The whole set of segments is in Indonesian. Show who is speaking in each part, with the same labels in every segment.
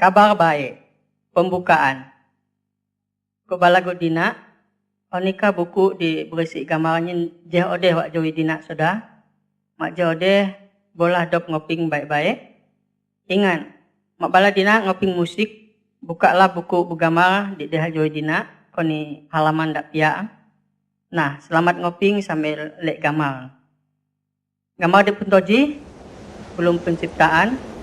Speaker 1: Kabar baik. Pembukaan. Kebalago dina. Onika buku di berisi gambarnya jeh odeh wak jawi dina sudah. Mak jeh odeh bolah dop ngoping baik-baik. Ingat, mak bala dina ngoping musik. Bukalah buku bergambar di deh jawi dina. Koni halaman dak pia. Nah, selamat ngoping sambil lek gambar. Gambar di puntoji belum penciptaan.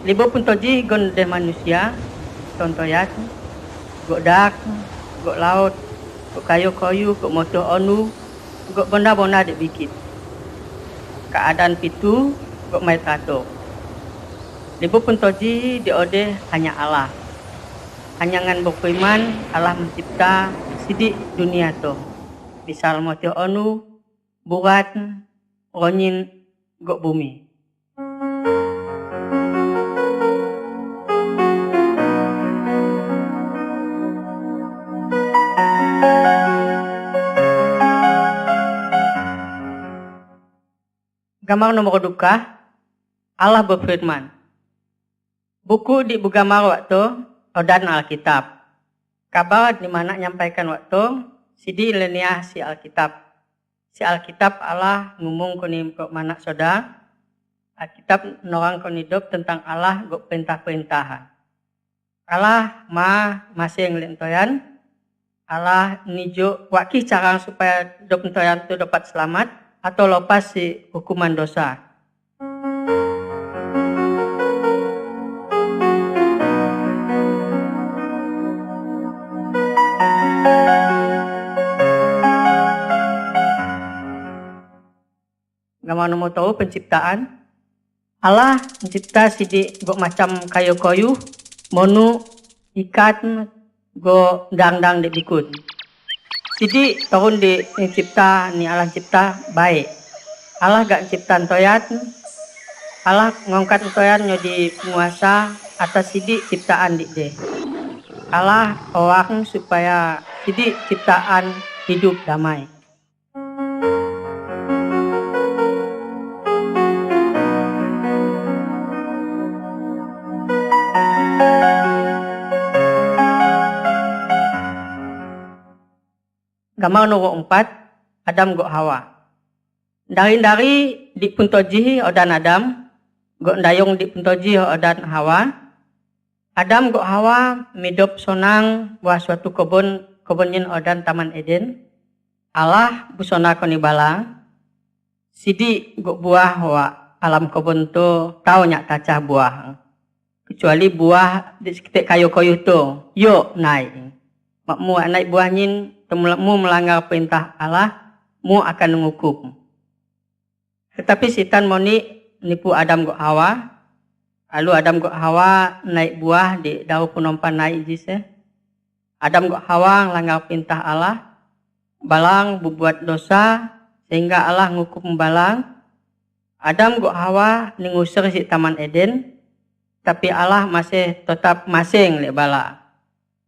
Speaker 1: Libo puntoji gon deh manusia. Contohnya gok dak, gok laut, gok kayu-kayu, gok motor onu, gok benda-benda dibikin. Keadaan pitu, gok mai tato. Libu puntoji diode hanya Allah. Hanya ngan beriman Allah mencipta sidik dunia to. Misal motor onu, buat, ronin, gok bumi. Gambar nomor duka, Allah berfirman. Buku di bugamar waktu odan Alkitab. Kabar di mana nyampaikan waktu sidi ilenia si Alkitab. Si Alkitab Allah ngumung koni mana soda. Alkitab norang koni hidup tentang Allah gok perintah-perintahan. Allah masing lentoyan. Allah nijo waki carang supaya dop lentoyan itu dapat selamat. Atau lepas si hukuman dosa. Gambar nomor tahu penciptaan. Allah mencipta sidik gok macam kayu-kayu, monu, ikat, go dang-dang dibikut. Jadi tahun dicipta ni Allah cipta baik. Allah gak cipta toyat. Allah ngangkat toyat nyodi penguasa atas sidik ciptaan deh. Allah orang supaya sidik ciptaan hidup damai. Gambar nomor 4, Adam gok Hawa. Dari di puntoji odan Adam, gok dayung di puntoji odan Hawa. Adam gok Hawa midop sonang buah suatu kebun odan Taman Eden. Allah busona koni bala. Sidi gok buah wa alam kebun tu tahu nyak kacah buah. Kecuali buah di sekitar kayu-kayu tu, yuk naik. Makmu naik buahnya. Mu melanggar perintah Allah, mu akan menghukum. Tetapi setan moni nipu Adam gok Hawa. Lalu Adam gok Hawa naik buah di daun penompan naik jise. Adam gok Hawa melanggar perintah Allah. Balang berbuat dosa sehingga Allah menghukum balang. Adam gok Hawa ngusir si Taman Eden. Tapi Allah masih tetap masing lek bala.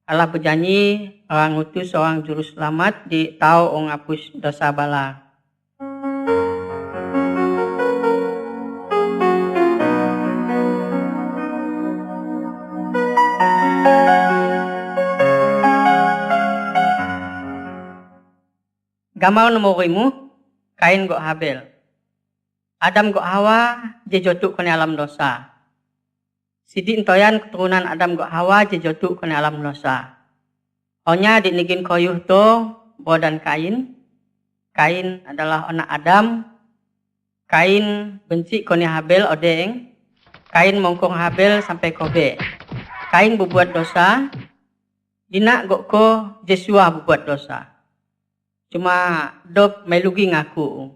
Speaker 1: Allah berjanji orang utus seorang juru selamat di tahu orang hapus dosa bala. Gambar nomor 5, Kain gok Habel. Adam gok Hawa jejotuk kena alam dosa. Sidi entoyan keturunan Adam gok Hawa jejotuk kena alam dosa. Onya dinigin koyuh to bodan Kain. Kain adalah anak Adam. Kain benci koni Habel odeng. Kain mongkong Habel sampai kobe. Kain berbuat dosa. Dina gok ko Jesua berbuat dosa. Cuma Dob melugi ngaku.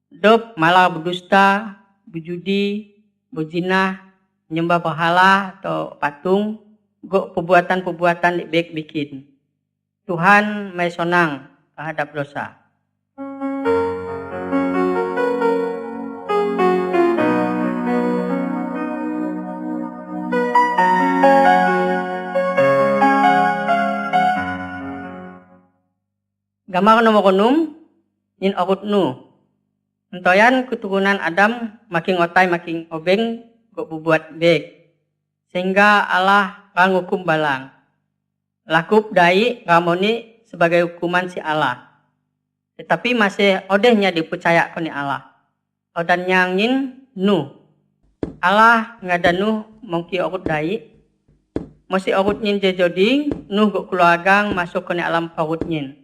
Speaker 1: Dob malah berdusta, berjudi, berzinah, menyembah berhala atau patung. Gok perbuatan-perbuatan baik bikin. Tuhan mai sonang terhadap dosa. Gambar nomor 6, in orut nu. Entoyan keturunan Adam makin otai makin obeng gok berbuat baik. sehingga Allah rangukum balang. Lakup dai ramoni sebagai hukuman si Allah. Tetapi masih odehnya dipercaya koni Allah. Odan nyangin Nuh. Allah ngada Nuh mongki orut dai. Masih orut nyin jejoding, Nuh gok keluargang masuk koni alam parut nyin.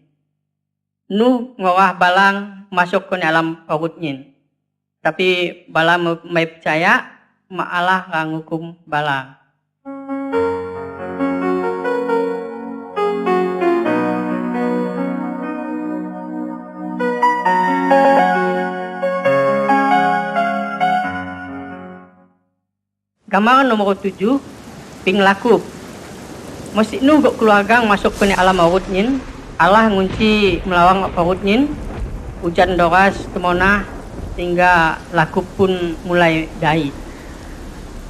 Speaker 1: Nuh ngorah balang masuk koni alam parut nyin. Tapi balang mai percaya, ma Allah rangukum balang. Gambar nomor 7, ping lakup. Masih Nuh gok keluargang masuk koni alam parut nyin. Allah ngunci melawang parut nyin. Hujan doras temonah sehingga lakup pun mulai dai.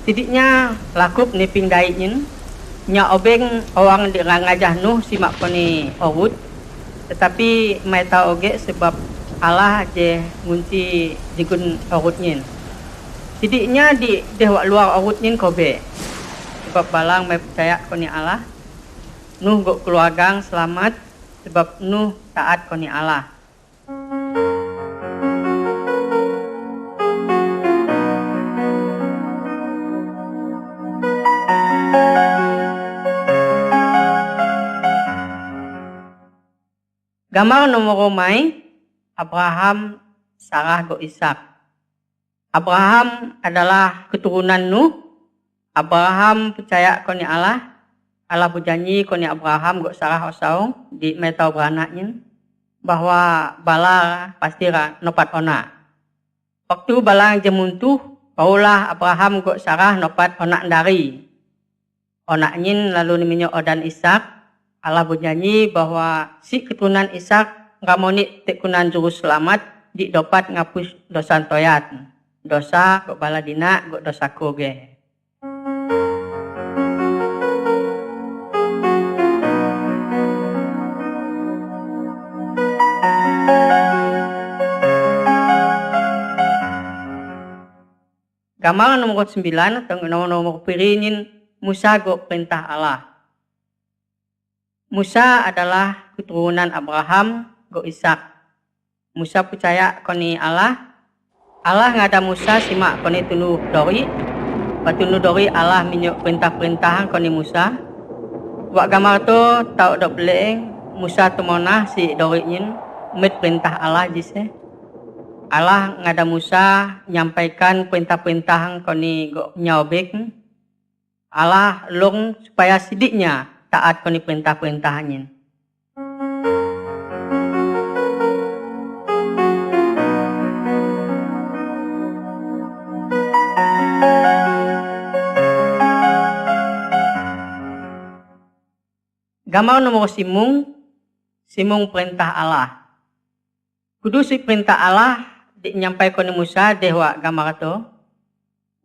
Speaker 1: Tidiknya lakup niping dai nyin. Nya obeng orang ngajah Nuh simak koni orut. Tetapi mai tau oge sebab Allah je ngunci jigun orut nyin. Tidiknya di dewak luar orut nyin kobe. Sebab balang mai percaya koni Allah. Nuh gok keluargang selamat sebab Nuh taat koni Allah. Gambar nomor romai, Abraham, Sarah go Ishak. Abraham adalah keturunan Nuh. Abraham percaya koni Allah. Allah berjanji koni Abraham go Sarah osau di metau beranaknya bahwa bala pasti nopat ona. Waktu bala jemuntuh, paulah Abraham go Sarah nopat onak dari. Onaknya lalu namanya Odan Ishak. Allah berjanji bahwa si keturunan Ishak ngamoni tekunan juru selamat di dapat ngapus dosa toyat. Dosa kok bala dina kok dosa koge. Gambar nomor 9 atau nomor pirinin Musa go perintah Allah. Musa adalah keturunan Abraham go Ishak. Musa percaya koni Allah. Allah ngada Musa simak koni tunu dori. Patunu dori Allah minyak perintah-perintahan koni Musa. Wak gambar tu tau dok beleng Musa temonah si dori nyin met perintah Allah jise. Allah ngada Musa nyampaikan perintah-perintahan koni go nyawbek. Allah long supaya sidiknya taat koni perintah-perintahannya. Gambar nomor simung perintah Allah. Kudu si perintah Allah dinyampai koni Musa dewa gambar tu.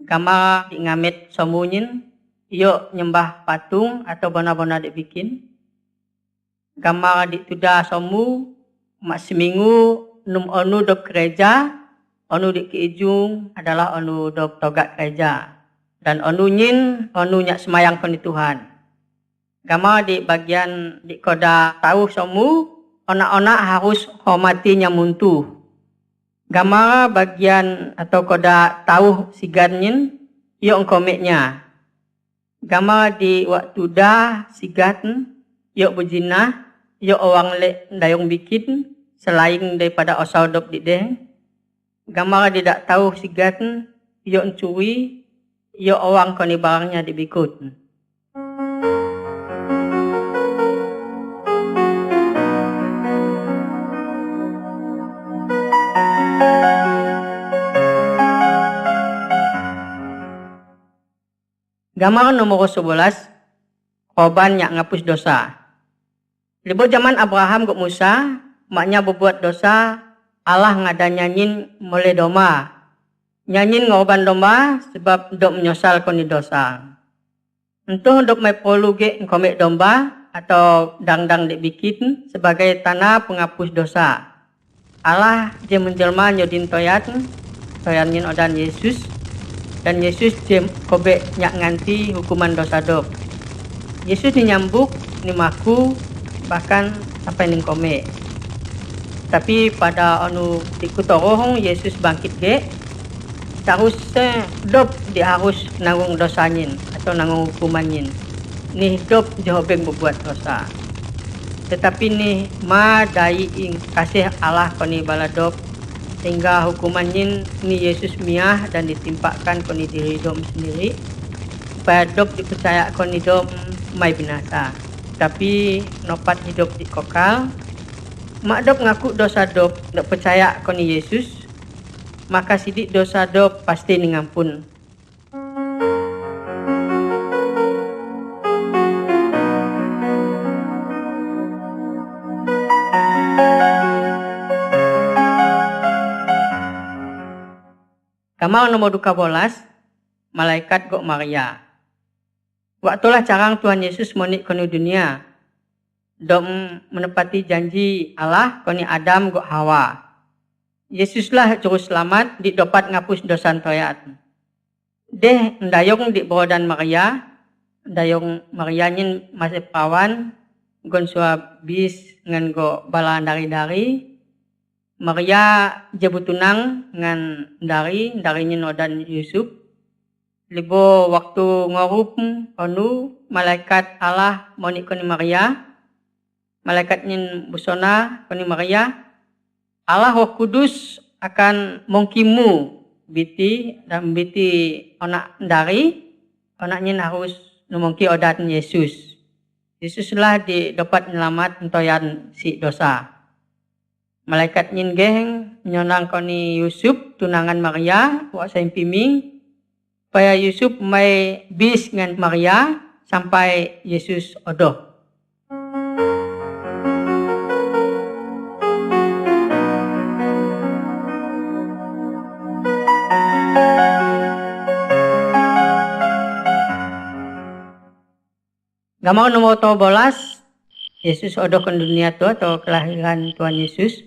Speaker 1: Gambar di ngamit somunyin. Yuk nyembah patung atau bona-bona dibikin. Gambar di tuda somu mak seminggu num onu dok gereja, onu di keijung adalah onu dok togat gereja. Dan onu nyin onu nyak semayang koni Tuhan. Gambar di bagian di koda tahu somu ona-ona harus hormati nyamuntu. Gambar bagian atau koda tahu sigan nyin yuk komiknya. Gambar di waktu dah sigat yuk berjinah yuk orang lek dayung bikin selain daripada osau dok di deh. Gambar tidak tahu sigat yuk curi yuk orang koni barangnya dibikut. Gambar nomor 11, korban yang ngapus dosa. Libo zaman Abraham ke Musa, maknya berbuat dosa, Allah ngada nyanyin mulai domba. Nyanyin ngorban domba sebab dok menyesal koni dosa. Entuh dok mai perlu ge ngkomik domba atau dang-dang dibikin sebagai tanah penghapus dosa. Allah je menjelma nyodin toyat, toyanyin odan Yesus. Dan Yesus kobek nyak nganti hukuman dosa dop. Yesus ni nyambuk, ni maku, bahkan sampai ning kome. Tapi pada anu dikutorohong Yesus bangkit ge, seharusnya dop dia harus nanggung dosanyin atau nanggung hukumanyin. Ni dop dihobeng berbuat dosa. Tetapi ni ma dai ing kasih Allah koni baladop, sehingga hukumannya ni Yesus miah dan ditimpakan koni diri dom sendiri supaya dom dipercaya koni dom mai binasa tapi nopat hidup di kokal. Mak dom ngaku dosa dom dak percaya koni Yesus, maka sidik dosa dom pasti ni ngampun. Kamar nomor 12, malaikat gok Maria. Waktulah carang Tuhan Yesus monik koni dunia. Dom menepati janji Allah koni Adam gok Hawa. Yesuslah juru selamat di dapat ngapus dosa toyat. Deh ndayong di brodan Maria, ndayong Maria nyin masih perawan, gon sua bis ngan gok bala dari-dari. Maria jabutunang ngan dari nodan Yusuf. Libo waktu ngorup onu malaikat Allah monik koni Maria. Malaikat nyin busona koni Maria. Allah Roh Kudus akan mengkimu biti dan biti onak dari. Onak nyin harus numongki odat Yesus. Yesuslah dapat nyelamat entoyan si dosa. Malaikat nyin geng nyonang koni Yusuf tunangan Maria wak saing piming supaya Yusuf mai bis ngan Maria sampai Yesus odoh. Gambar nomor 12, Yesus odoh ke dunia tu atau kelahiran Tuhan Yesus.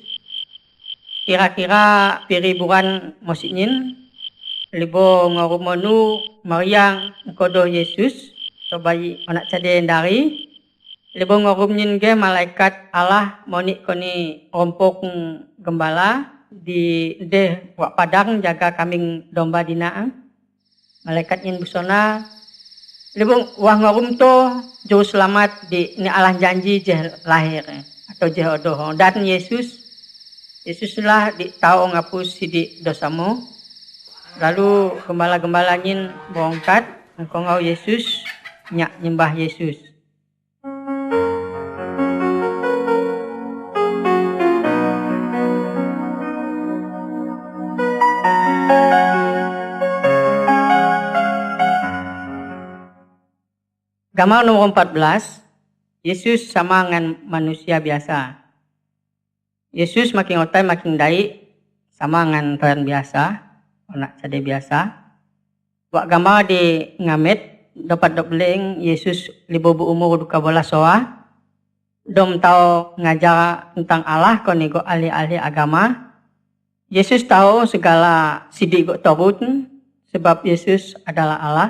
Speaker 1: Kira-kira piriburan mosiknyin libo ngorumonu Maria kodo Yesus atau bayi anak cadai dari libo ngorumnyin ge malaikat Allah monik koni rompok gembala di deh wak padang jaga kambing domba dina. Malaikat nyin busona libo wah ngorum to jauh selamat di ni Allah janji je lahir atau je odoh dan Yesuslah tahu ngapus sidik dosamu. Lalu gembala-gembala nyin bongkat engkau Yesus nyak nyembah Yesus. Gambar nomor 14, Yesus sama dengan manusia biasa. Yesus makin otai makin dai sama dengan orang biasa, anak cadai biasa. Wak gambar di ngamet dapat dobleng Yesus libo umur 12 soa. Dom tahu ngajar tentang Allah koni go ahli-ahli agama. Yesus tahu segala sidik go torun sebab Yesus adalah Allah.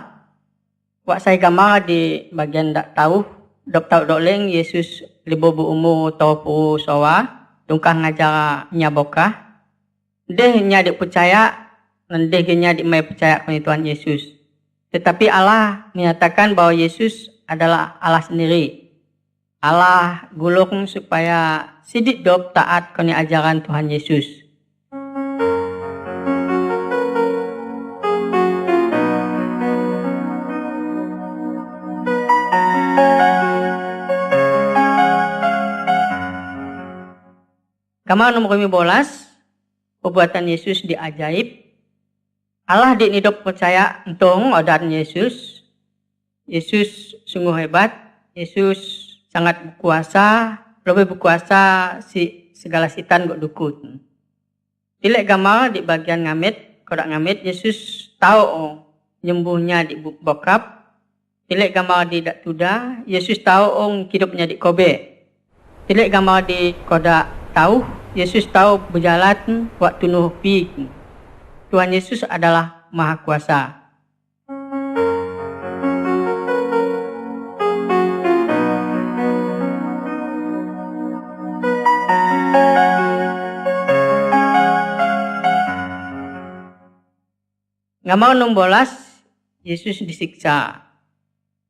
Speaker 1: Wak saya gambar di bagian dak tahu dok tahu dobleng Yesus libo umur 20 soa. Tungkah ngajar nyabokah. Deh nyadik percaya dan deh nyadik mai percaya kepada Tuhan Yesus. Tetapi Allah menyatakan bahwa Yesus adalah Allah sendiri. Allah gulung supaya sidik dop taat koni ajaran Tuhan Yesus. Gambar nomor 15, perbuatan Yesus di ajaib. Allah di hidup percaya entong odan Yesus. Yesus sungguh hebat. Yesus sangat berkuasa, lebih berkuasa si segala sitan gok dukun. Dilek gambar di bagian ngamet, kodak ngamet Yesus tahu nyembuhnya di bokap. Dilek gambar di dak tuda, Yesus tahu hidupnya di kobe. Dilek gambar di kodak tahu Yesus tahu berjalan waktu nuh pi. Tuhan Yesus adalah Maha Kuasa. Gambar 16, Yesus disiksa.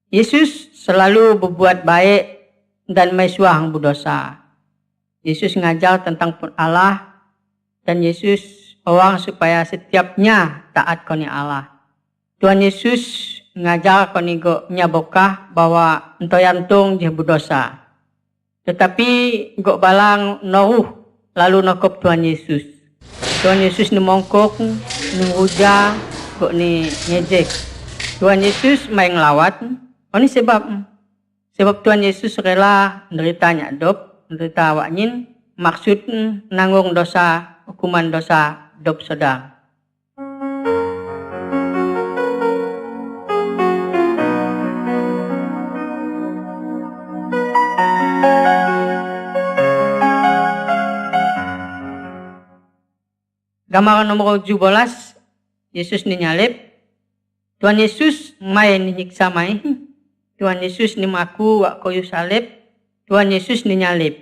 Speaker 1: Yesus selalu berbuat baik dan mesuah berdosa. Yesus ngajar tentang Allah dan Yesus orang supaya setiapnya taat koni Allah. Tuhan Yesus ngajar koni go nyabokah bahwa entoyantung dia berdosa. Tetapi go balang noruh lalu nokop Tuhan Yesus. Tuhan Yesus ni mongkok, ni huja, go ni ngejek. Tuhan Yesus main ngelawat. Ini sebab Tuhan Yesus rela menderitanya dop, menderita awaknyin, maksud nanggung dosa, hukuman dosa dop sedang. Gambar nomor 17, Yesus ni nyalib. Tuhan Yesus mai ni nyiksa mai. Tuhan Yesus ni maku wak kayu salib. Tuhan Yesus ni nyalib.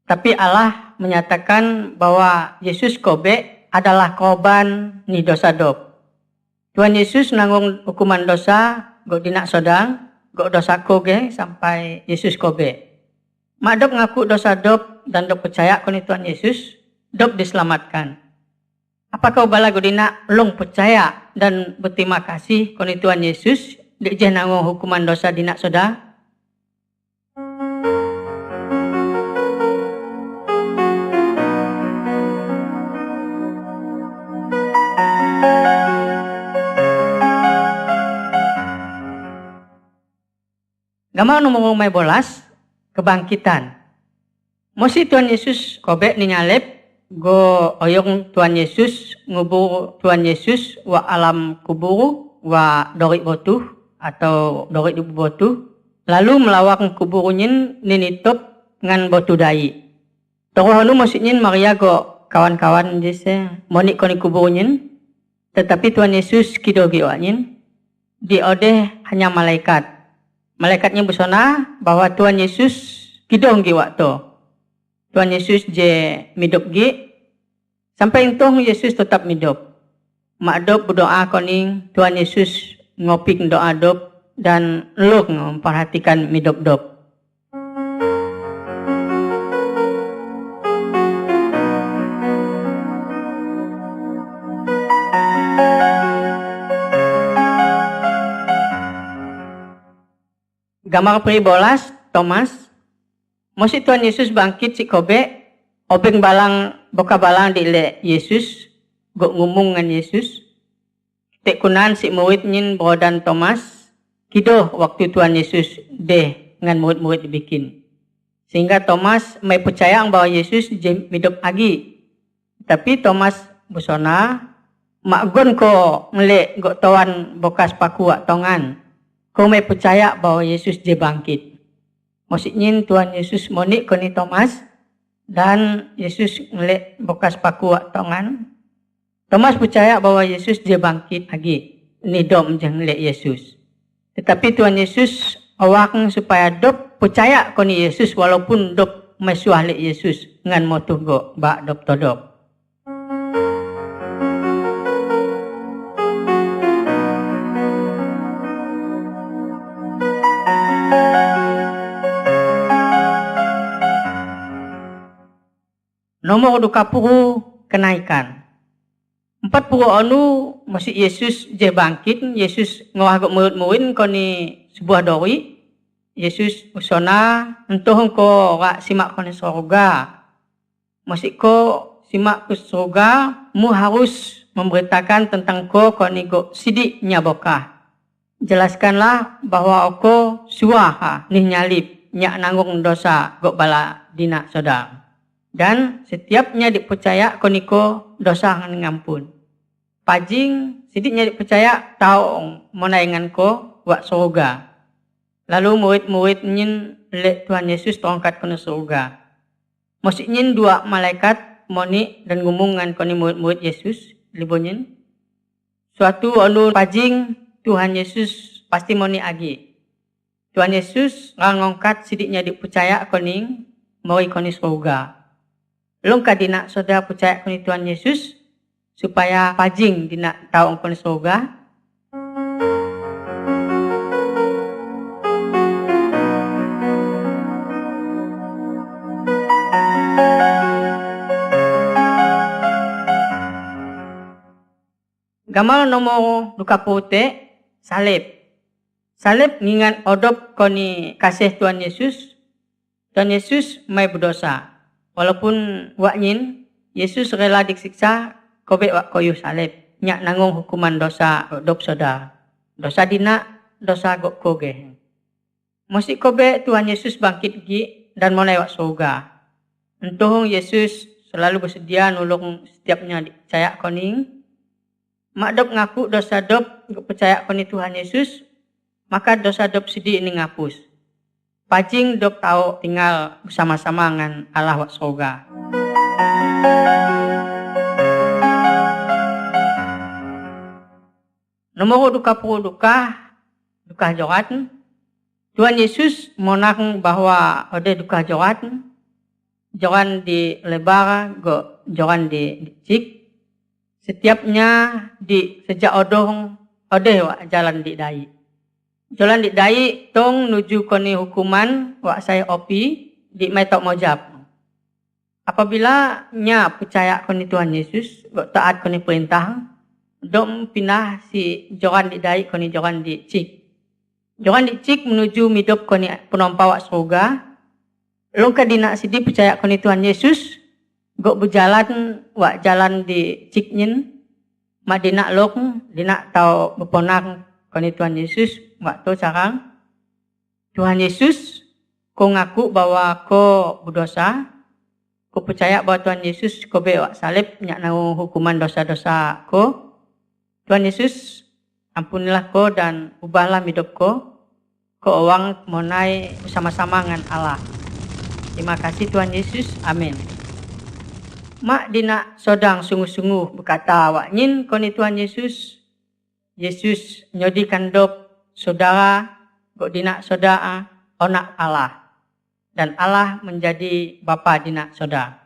Speaker 1: Tapi Allah menyatakan bahwa Yesus kobe adalah korban ni dosa dop. Tuhan Yesus nanggung hukuman dosa, go dinak sodang, go dosa koge sampai Yesus kobe. Mak dop ngaku dosa dop dan dop percaya koni Tuhan Yesus, dop diselamatkan. Apakah bala godina long percaya dan berterima kasih koni Tuhan Yesus dek je nanggung hukuman dosa dinak soda? Gambar nomor 15, kebangkitan. Mosi Tuhan Yesus kobek ni nyalib, go oyong Tuhan Yesus ngubur Tuhan Yesus wa alam kuburu wa dorik botuh atau dorik di botuh lalu melawak kuburunyin ninitop ngan botu dai. Torohonu maksudnyin Maria go kawan-kawan jese monik koni kuburunyin, tetapi Tuhan Yesus kidogi waknyin diodeh hanya malaikat. Malaikatnya bersona bahwa Tuhan Yesus kidong gi waktu. Tuhan Yesus je midop gi sampai intong Yesus tetap midop. Mak dop berdoa koning Tuhan Yesus ngopik doa dop dan luk memperhatikan midop dop. Gambar peribolas Thomas. Mosi Tuhan Yesus bangkit si kobe, obeng balang boka balang di le Yesus, go ngumung ngan Yesus. Tek kunan si murid nyin brodan Thomas, kido waktu Tuhan Yesus deh ngan murid-murid dibikin. Sehingga Thomas mai percaya bahwa Yesus hidup lagi. Tapi Thomas busona, mak gon ko ngelek go tawan bokas paku wak tongan. Ko mai percaya bahwa Yesus je bangkit. Maksudnya Tuhan Yesus monik koni Thomas dan Yesus ngelek bekas paku wak tongan. Thomas percaya bahwa Yesus dia bangkit lagi. Ini dom je ngelek Yesus. Tetapi Tuhan Yesus awak supaya dop percaya koni Yesus walaupun dop mesuah lek Yesus ngan motuh go bak dop todop. Nomor 20 kenaikan. 40 anu masih Yesus je bangkit, Yesus ngawah go murid-murid koni sebuah dori. Yesus usona entoh ko wak simak koni surga. Masih ko simak ke surga, mu harus memberitakan tentang ko koni go sidik nyabokah. Jelaskanlah bahwa ko suah nih nyalip nyak nanggung dosa go bala dina sodang. Dan setiapnya dipercaya koniko dosa ngan ngampun. Pajing sidiknya dipercaya tahu menaingan ko wak surga. Lalu murid-murid nyin lek Tuhan Yesus tongkat kena surga. Maksudnya dua malaikat moni dan ngumungan koni murid-murid Yesus libonyin. Suatu anu pajing Tuhan Yesus pasti moni agi. Tuhan Yesus ngangkat sidiknya dipercaya koning moi koni surga. Long kadina saudara percaya koni Tuhan Yesus supaya pajing dina tahu angkon surga. Gamal nomor duka pute salib. Salib ngingat odop koni kasih Tuhan Yesus. Tuhan Yesus mai berdosa. Walaupun waknyin Yesus rela disiksa kobe wak koyu salib. Nyak nanggung hukuman dosa odop soda. Dosa dina, dosa gok koge. Mesti kobe Tuhan Yesus bangkit gi dan mulai wak surga. Entuhung Yesus selalu bersedia nulung setiapnya percaya koning. Mak dop ngaku dosa dop percaya koni Tuhan Yesus, maka dosa dop sidi ini ngapus. Pajing dop tahu tinggal bersama-sama dengan Allah wak surga. Nomor duka jorat. Tuhan Yesus monang bahwa ada duka jorat. Joran di lebar, joran di cik. Setiapnya di sejak odong wak jalan di dai. Jalan di dai tong nuju koni hukuman wak saya opi di mai tok mojab. Apabila nya percaya koni Tuhan Yesus, gok taat koni perintah, dom pindah si jalan di dai koni jalan di cik. Jalan di cik menuju midop koni penompa wak surga. Longka dina sidi percaya koni Tuhan Yesus, gok berjalan wak jalan di ciknyin, mak dina long, dina tau berponang koni Tuhan Yesus, wak tu sarang. Tuhan Yesus, ko ngaku bahwa ko berdosa, ko percaya bahwa Tuhan Yesus ko be wak salib, nyak nanggung hukuman dosa-dosa ko. Tuhan Yesus, ampunilah ko dan ubahlah hidup ko uang monai bersama-sama dengan Allah. Terima kasih Tuhan Yesus, amin. Mak dina sodang sungguh-sungguh berkata wak nyin koni Tuhan Yesus. Yesus nyodikan dop saudara gok dina saudara onak Allah. Dan Allah menjadi bapa dina saudara.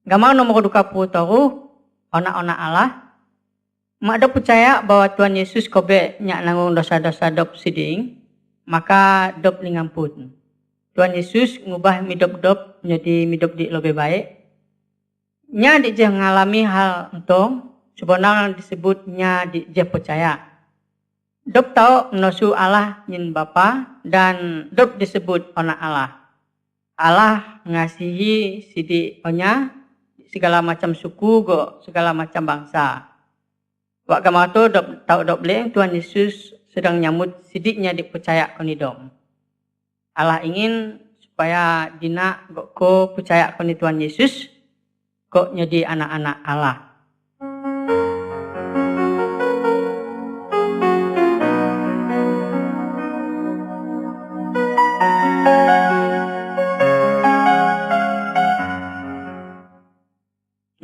Speaker 1: Gamau nomor duka putaruh onak-onak Allah. Mak dop percaya bahwa Tuhan Yesus kobe nyak nanggung dosa-dosa dop siding, maka dop lingampun. Tuhan Yesus ngubah midop dop menjadi midop di lebih baik. Nya dijeh ngalami hal entong, sebenarnya disebutnya dijeh percaya. Dop tahu menosu Allah nyin Bapa dan dop disebut onak Allah. Allah ngasihi sidi onya segala macam suku go segala macam bangsa. Wak gamar tu tahu dop leng Tuhan Yesus sedang nyambut sidiknya dipercaya koni dom. Allah ingin supaya dina ko percaya koni Tuhan Yesus ko jadi anak-anak Allah.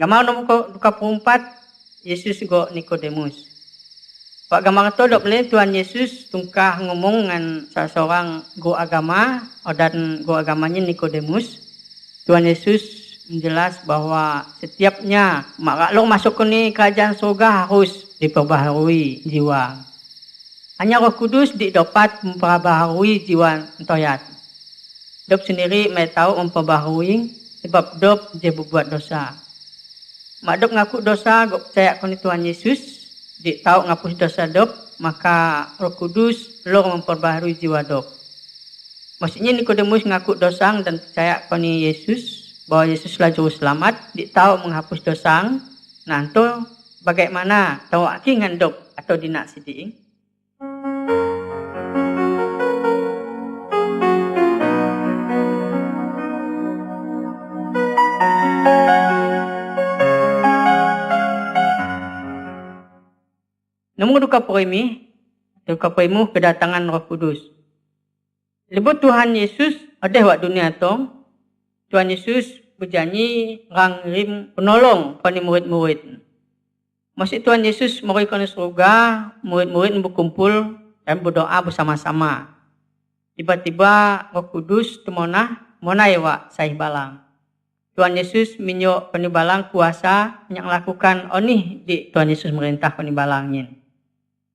Speaker 1: Gamau nomor duka perempat, Yesus go Nikodemus. Pak gamar tu dok boleh Tuhan Yesus tungkah ngomong dengan seseorang guru agama, dan guru agamanya Nikodemus. Tuhan Yesus menjelas bahwa setiapnya kalau masuk ke ni kerajaan surga harus diperbaharui jiwa. Hanya Roh Kudus dapat memperbaharui jiwa entoyat. Dok sendiri mai tahu memperbaharui sebab dok dia berbuat dosa. Mak dop ngaku dosa, gak percaya koni Tuhan Yesus, dik tahu ngapus dosa dop, maka Roh Kudus lo memperbaharui jiwa dop. Maksudnya Nikodemus ngaku dosa dan percaya koni Yesus, bahwa Yesuslah juru selamat, dik tahu menghapus dosa. Nah, itu bagaimana tahu aki ngan dop atau dinak sidi. Nomor duka poimu kedatangan Roh Kudus. Lebut Tuhan Yesus ada wak dunia tong. Tuhan Yesus berjanji rang rim penolong pada murid-murid. Masih Tuhan Yesus mari koni surga, murid-murid berkumpul dan berdoa bersama-sama. Tiba-tiba Roh Kudus monai wa saih balang. Tuhan Yesus minyo koni balang kuasa yang lakukan onih di Tuhan Yesus merintah koni balangin.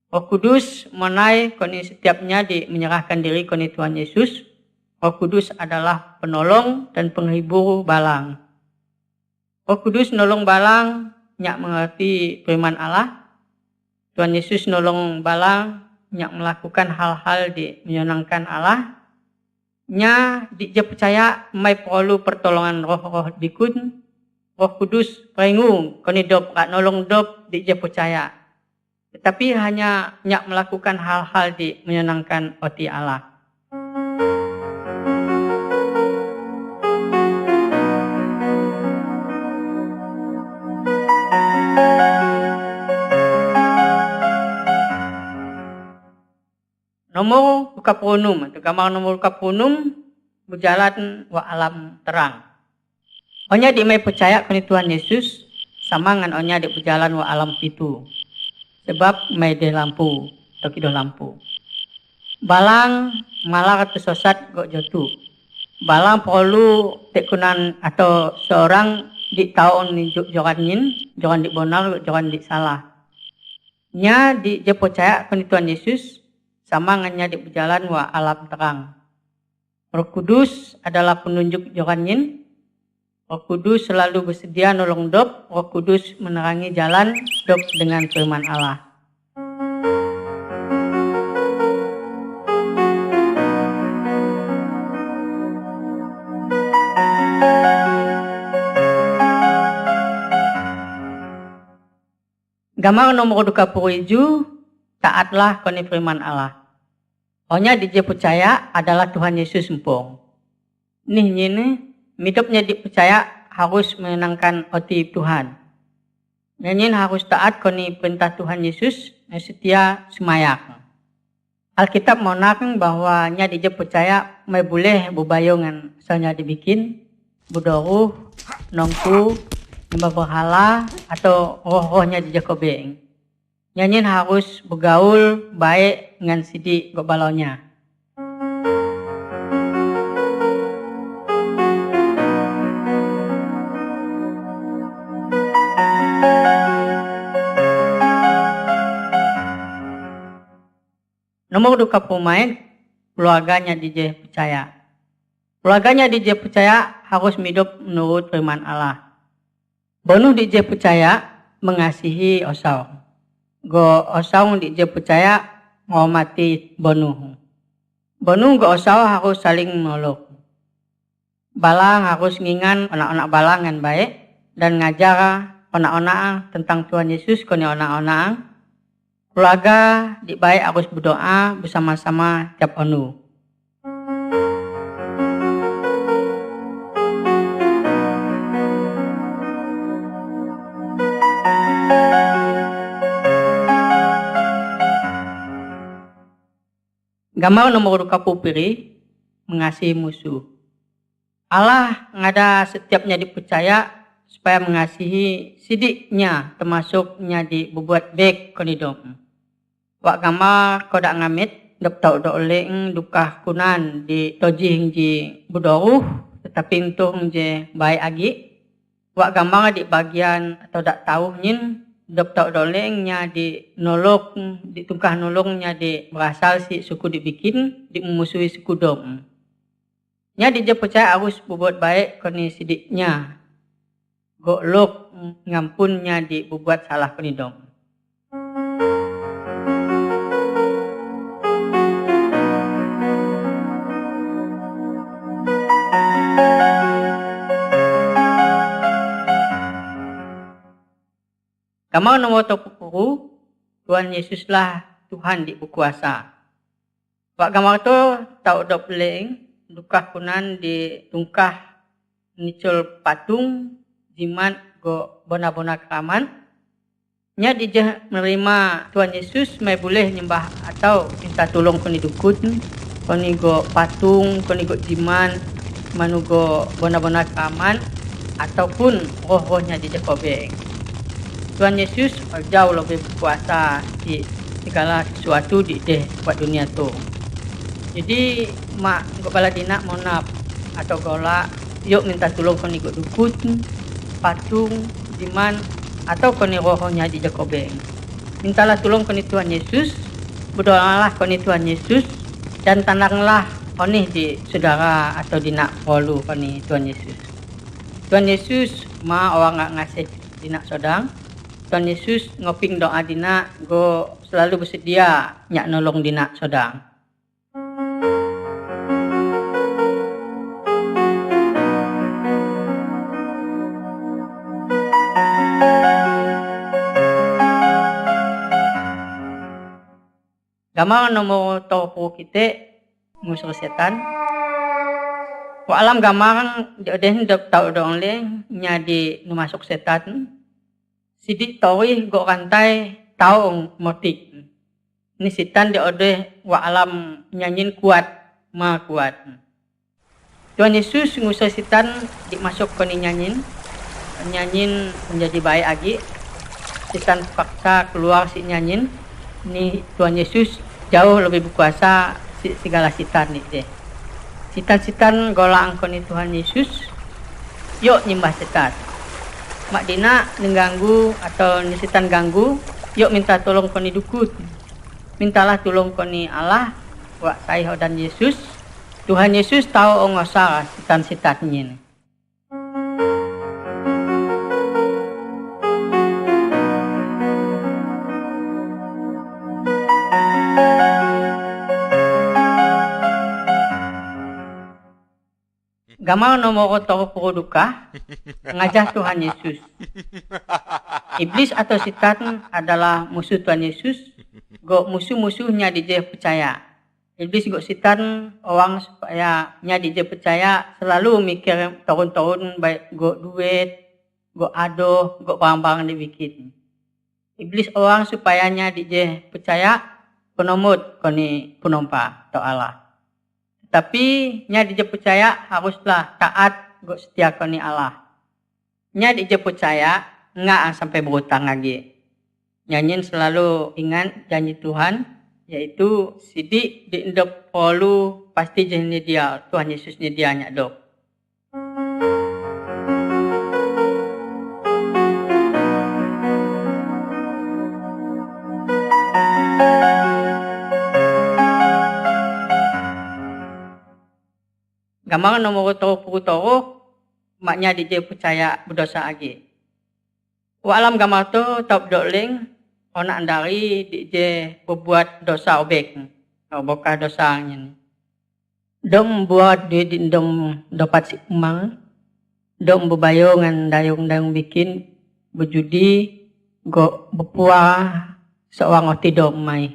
Speaker 1: Roh Kudus monai koni setiapnya menyerahkan diri koni Tuhan Yesus. Roh Kudus adalah penolong dan penghibur balang. Roh Kudus nolong balang nyak mengerti firman Allah. Tuhan Yesus nolong balang nyak melakukan hal-hal menyenangkan Allah. Nya dia percaya mai perlu pertolongan roh-roh dikun. Roh Kudus peringu koni dop rak nolong dop dia percaya. Tetapi hanya nyak melakukan hal-hal menyenangkan hati Allah. Nomor Kapunum, atau gambar nomor Kapunum berjalan wa alam terang. Onya di mai percaya koni Tuhan Yesus sama dengan onya di berjalan wa alam pitu. Sebab mai de lampu atau kido lampu. Balang malah atau sesat gok jatuh. Balang perlu tekunan atau seorang di tahun ni joran di benar, joran di salah. Nya di je percaya koni Tuhan Yesus sama ngannya di berjalan wa alam terang. Roh Kudus adalah penunjuk joranyin. Roh Kudus selalu bersedia nolong dop. Roh Kudus menerangi jalan dop dengan firman Allah. Gambar nomor 27, taatlah koni firman Allah. Onya dia percaya adalah Tuhan Yesus empong. Nih hidupnya dipercaya harus menyenangkan hati Tuhan. Nyanyin harus taat koni perintah Tuhan Yesus dan setia semayak. Alkitab monakeng bahwa nya dia percaya mai boleh berbayongan misalnya dibikin budoruh, nongku, nyembah berhala atau roh-rohnya di Jakobeng. Nyanyin harus bergaul baik dengan sidik gobalaunya. Nomor 2 pemain, keluarganya DJ percaya. Keluarganya DJ percaya harus hidup menurut firman Allah. Bonuh DJ percaya mengasihi osau. Go osau DJ percaya menghormati bonuh. Bonuh go osau harus saling menolong. Balang harus ngingan anak-anak balang dengan baik dan ngajar anak-anak tentang Tuhan Yesus koni anak-anak. Keluarga di baik harus berdoa bersama-sama tiap onu. Gambar nomor 20 piri mengasihi musuh. Allah ngada setiapnya dipercaya supaya mengasihi sidiknya termasuknya di berbuat baik konidom. Wak gambar kodak ngamit dok tau dok leng dukah kunan di toji hingji budoruh tetapi untung je baik agi. Wak gambar di bagian atau dak tahu nyin dok tau dok lengnya di nolok di tungkah nolongnya di berasal si suku dibikin di memusuhi suku dom. Nya dia percaya harus berbuat baik koni sidiknya. Goklok ngampunnya di berbuat salah koni dom. Gambar nomor 20, Tuhan Yesuslah Tuhan di berkuasa. Wak gambar tu tau dok peleng, dukah kunan di tungkah nicol patung, jimat go bona-bona keraman. Nya dijah menerima Tuhan Yesus mai boleh nyembah atau minta tolong koni dukun, koni go patung, koni go jiman, manu go bona-bona keraman ataupun roh-rohnya di Jakobeng. Tuhan Yesus jauh lebih berkuasa di segala sesuatu di buat dunia tu. Jadi mak kepala dina monap atau golak yuk minta tolong koni ikut dukun, patung, jiman atau koni rohnya di Jakobeng. Mintalah tolong koni Tuhan Yesus, berdoalah koni Tuhan Yesus dan tandanglah koni di saudara atau dina polu koni Tuhan Yesus. Tuhan Yesus ma orang nggak ngasih dina sodang. Tuhan Yesus ngoping doa dina go selalu bersedia nyak nolong dina sodang. Gamang nomor topo kita musuh setan. Wa alam gamang den dok tau dong le nyadi nu masuk setan. Sidik tawi go rantai taung motik. Ni setan di ode wa alam nyanyin kuat ma kuat. Tuhan Yesus ngusir setan dimasuk ke nyanyin menjadi baik lagi. Setan paksa keluar si nyanyin. Ni Tuhan Yesus jauh lebih berkuasa segala setan ni deh. Setan-setan golak angkoni Tuhan Yesus. Yuk nyembah setan. Mak dina mengganggu atau ni setan ganggu, yuk minta tolong koni dukun. Mintalah tolong koni Allah, buat saya dan Yesus. Tuhan Yesus tahu ngosar setan-setannya. Gamau nomor toro duka ngajah Tuhan Yesus. Iblis atau setan adalah musuh Tuhan Yesus. Go musuh-musuhnya dia percaya. Iblis go setan orang supaya nya dia percaya selalu mikir tahun-tahun baik go duit, go ado, go barang-barang dibikin. Iblis orang supaya nya dia percaya penomot koni penompa atau Allah. Tapi nya dia percaya haruslah taat go setia koni Allah. Nya dia percaya enggak sampai berutang lagi. Nyanyin selalu ingat janji Tuhan, yaitu sidik di endop polu pasti janji dia Tuhan Yesus ni dia nyak dok. Gamang nomor toro maknya dia percaya berdosa lagi. Wa alam gamang tu top doling ona andari dia berbuat dosa obek. Bokah dosanya. Dom buat dia dom dapat si umang. Dom berbayung ngan dayung-dayung bikin berjudi go berpuah seorang oti dom mai.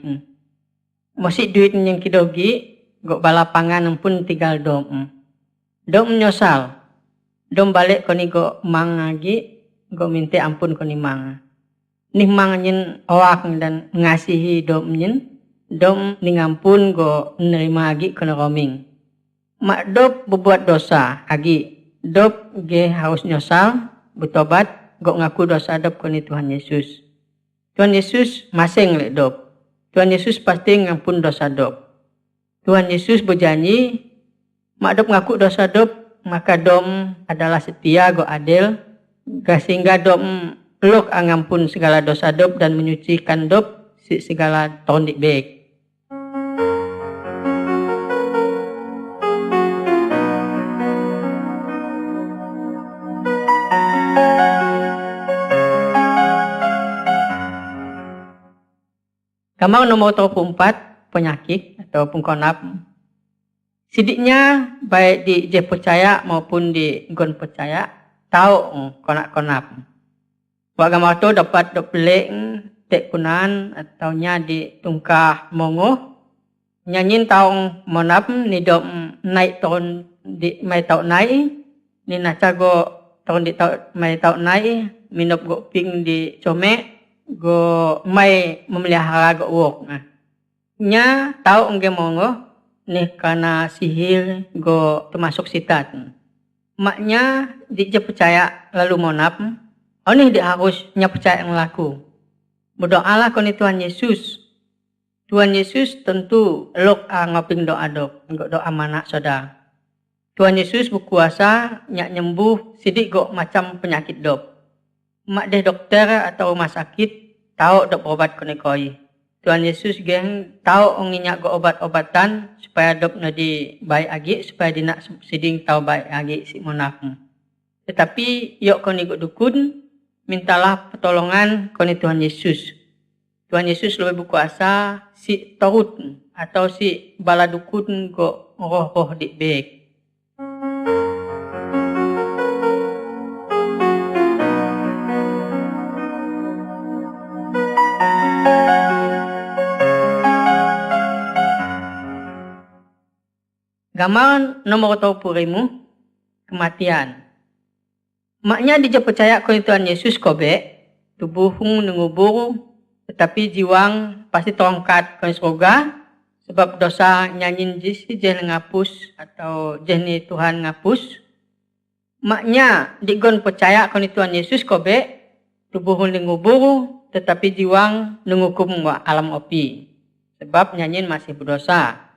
Speaker 1: Masih duit yang kidogi go balapangan pun tinggal dom. Dom nyosal. Dom balik koni go mang lagi, go minta ampun koni mang. Nih mang nyen awak dan ngasihi dom nyen, dom ningampun go nerima lagi kena roaming. Mak dop berbuat dosa lagi, dop ge harus nyosal, bertobat, go ngaku dosa dop koni Tuhan Yesus. Tuhan Yesus masing lek dop. Tuhan Yesus pasti ngampun dosa dop. Tuhan Yesus berjanji, mak dop ngaku dosa dop, maka dom adalah setia go adil, sehingga dom peluk ngampun segala dosa dop dan menyucikan dop segala tahun dik baik. Gamang nomor 24 penyakit atau pengkonap. Sidiknya baik di je percaya maupun di gon percaya tahu konap-konap. Wa gamang tu dapat dopelek tek kunan atau nya di tungkah mongo. Nyanyin tahu monap ni dom naik tahun di mai tahu naik. Ni nacago tahun di tahu mai tahu naik. Minop go ping di comek go mai memelihara go wok. Nya tahu nge mongo. Nih karena sihir go termasuk sitat. Maknya dia percaya lalu monap Onih dia harusnya percaya yang laku. Berdoalah koni Tuhan Yesus. Tuhan Yesus tentu elok ngoping doa doa mana saudara. Tuhan Yesus berkuasa nyak nyembuh sidik gok macam penyakit dop. Mak deh dokter atau rumah sakit tahu dok obat koni koi. Tuhan Yesus geng tahu onginyak gok obat-obatan supaya dok nadi baik agi supaya dinak siding tahu baik agi si monapmu. Tetapi yok koni gok dukun mintalah pertolongan koni Tuhan Yesus. Tuhan Yesus lebih berkuasa si torut atau si bala dukun gok roh-roh di bek. Gambaran nomor 20 kematian. Maknya dia percaya kalau Tuhan Yesus kobe tubuhmu nengubur tetapi jiwang pasti tongkat ke surga sebab dosa nyanyin jisi jangan ngapus atau jeni Tuhan ngapus. Maknya digon percaya kalau Tuhan Yesus kobe tubuhmu nengubur tetapi jiwang nengukum alam opi sebab nyanyin masih berdosa.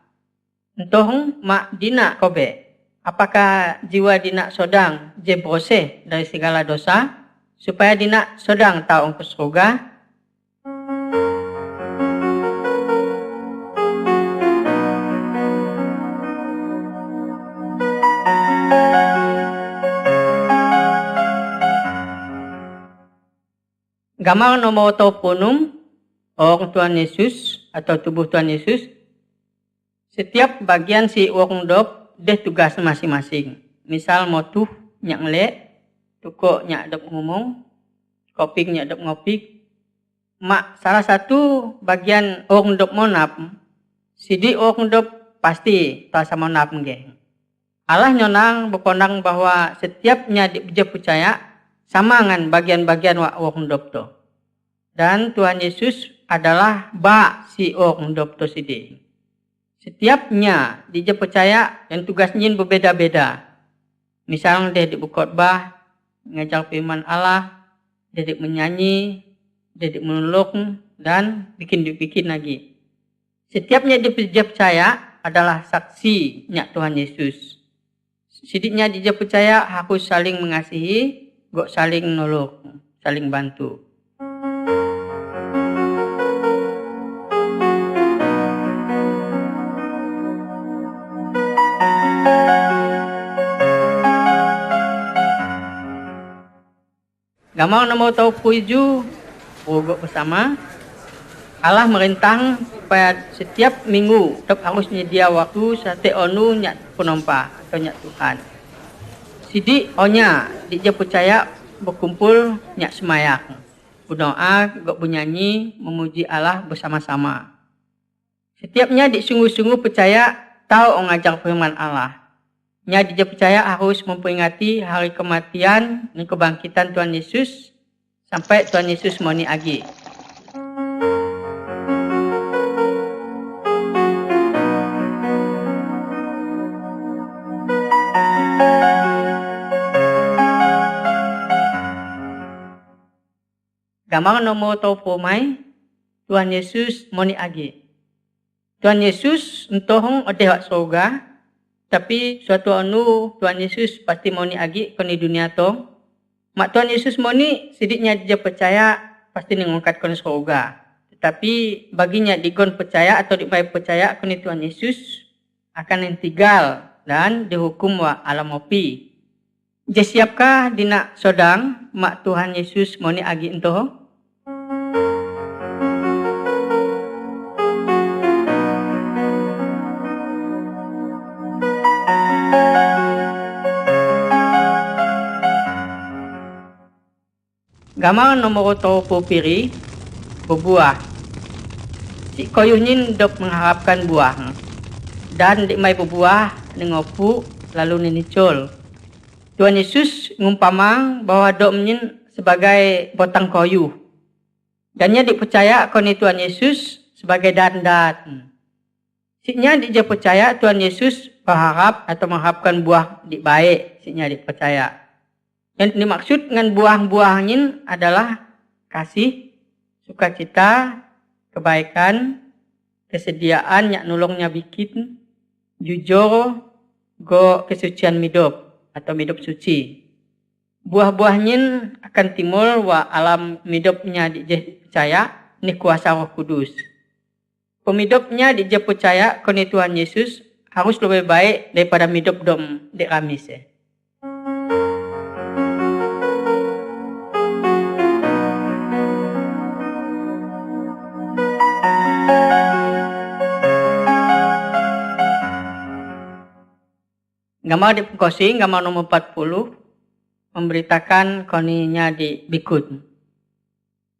Speaker 1: Entong mak dina kobe. Apakah jiwa dina sodang jebrose dari segala dosa supaya dina sodang tahu ke surga? Gambar nomor 26 orang Tuhan Yesus atau tubuh Tuhan Yesus. Setiap bagian si orang dop deh tugas masing-masing. Misal motuh nyak ngelek, tukok nyak dop ngomong, koping nyak dop ngopik. Mak salah satu bagian orang dop monap, sidi orang dop pasti tak sama monap nge. Allah nyonang berkondang bahwa setiapnya dia percaya sama dengan bagian-bagian orang dop to. Dan Tuhan Yesus adalah si orang dop to sidi. Setiapnya dia percaya yang tugasnya berbeda-beda. Misalnya dia berkhotbah, mengajar firman Allah, dia menyanyi, dia menolong dan bikin lagi. Setiapnya dia percaya adalah saksinya Tuhan Yesus. Sidiknya dia percaya harus saling mengasihi, gak saling nolong, saling bantu. Gambar nomor 27 beruguk bersama. Allah merintah supaya setiap minggu harus nyedia waktu sate onu nyak penompa atau nyak Tuhan. Sidik onya dia percaya berkumpul nyak semayak. Berdoa, gak bernyanyi, memuji Allah bersama-sama. Setiapnya sungguh-sungguh percaya tahu ngajar firman Allah. Nya dia percaya harus memperingati hari kematian dan kebangkitan Tuhan Yesus sampai Tuhan Yesus mau agi. Gambar nomor 20 Tuhan Yesus mau agi. Tuhan Yesus entong odeh surga. Tapi suatu anu Tuhan Yesus pasti mau agi ke dunia to. Mak Tuhan Yesus mau sidiknya dia percaya pasti ngangkat ke surga. Tetapi baginya digon percaya atau dibaik percaya ke Tuhan Yesus akan yang tinggal dan dihukum alam opi. Je siapkah dina sodang mak Tuhan Yesus mau agi ento? Gambar nomor 20 piri berbuah. Si koyunin dok mengharapkan buah dan dimai berbuah nengopu lalu ninicul. Tuhan Yesus ngumpamang bahwa dok menyin sebagai batang koyu. Dannya dipercaya koni Tuhan Yesus sebagai dandat. Siknya dia percaya Tuhan Yesus berharap atau mengharapkan buah di baik. Siknya dipercaya. Yang dimaksud dengan buah-buahnya adalah kasih, sukacita, kebaikan, kesediaan, nyak nulungnya bikin, jujur, go kesucian hidup atau hidup suci. Buah-buahnya akan timbul wa alam hidupnya di percaya ni kuasa Roh Kudus. Pemidupnya di percaya koni Tuhan Yesus harus lebih baik daripada hidup dom di Kamis. Gambar di Pengkosi, gambar nomor 40, memberitakan koninya di Bikut.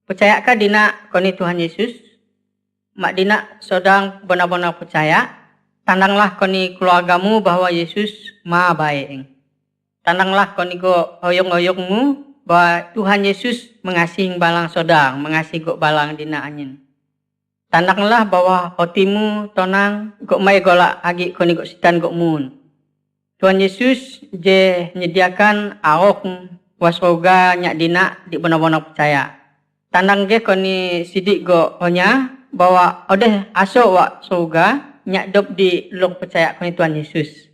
Speaker 1: Percayakah dina koni Tuhan Yesus? Mak dina sodang benar-benar percaya, tandanglah koni keluargamu bahwa Yesus maha baik. Tandanglah koni go oyong-oyongmu bahwa Tuhan Yesus mengasihi balang sodang, mengasihi go balang dina anyin. Tandanglah bahwa hotimu tonang go mai golak agi koni go sitan go mun. Tuhan Yesus je menyediakan arok wasroga nyak dina di benar-benar percaya. Tandang je koni sidik go onya bahwa odeh aso wa surga nyak dop di lung percaya koni Tuhan Yesus.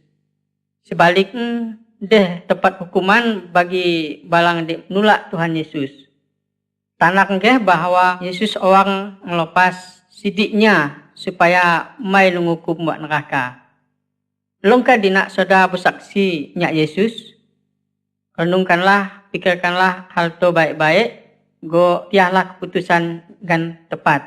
Speaker 1: Sebaliknya deh tepat hukuman bagi balang di nulak Tuhan Yesus. Tandang je bahwa Yesus orang melepas sidiknya supaya mai lungukum buat neraka. Longkah dina saudara bersaksi nyak Yesus, renungkanlah, pikirkanlah hal to baik-baik, go tiahlah keputusan gan tepat.